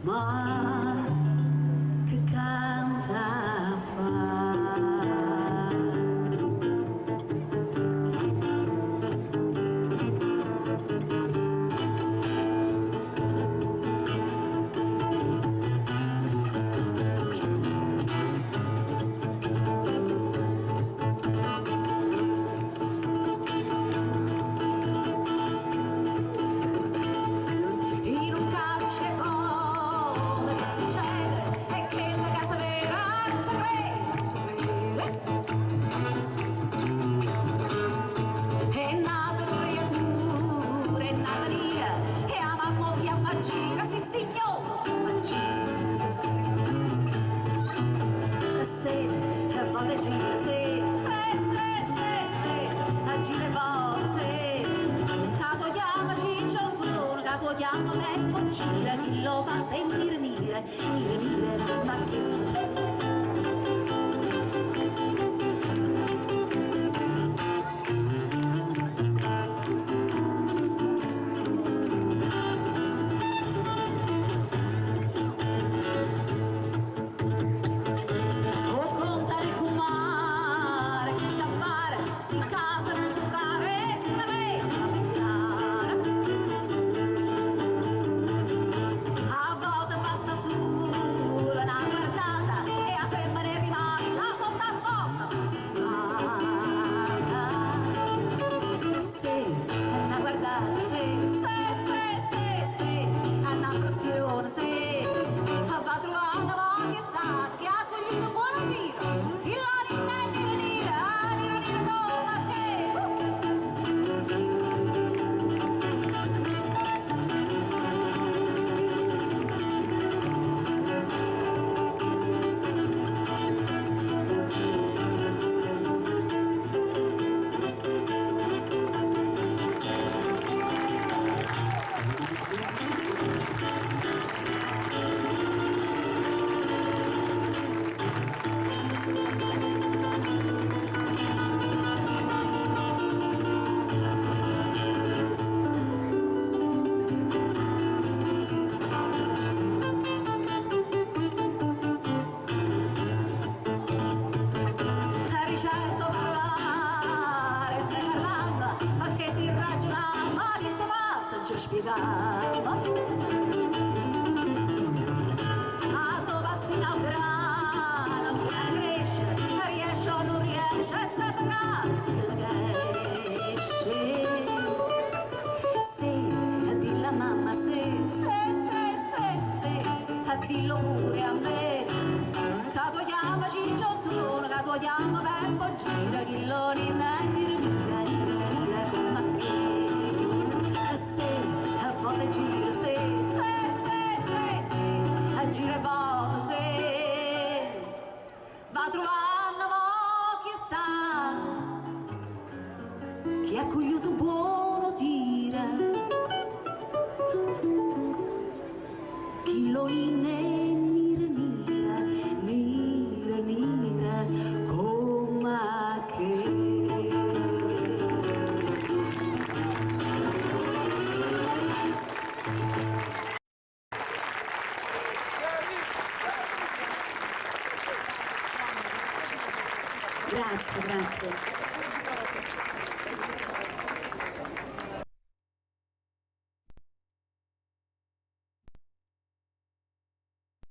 ma che canta fa. Chiamo tempo gira chi lo fa venire mire ma che va trovare una voglia sa che ha cogliuto buona vita chi la nira come spiegava a dove si grano cresce riesce o non riesce a sapere quello che esce se a dire la mamma se a dirlo pure a me che tu chiama cicciottono che tu chiama Beppo gira chi lo rinenni come che volte gira a gira voto va trovando chi è stato che ha cogliuto buono tira chi lo mira come che grazie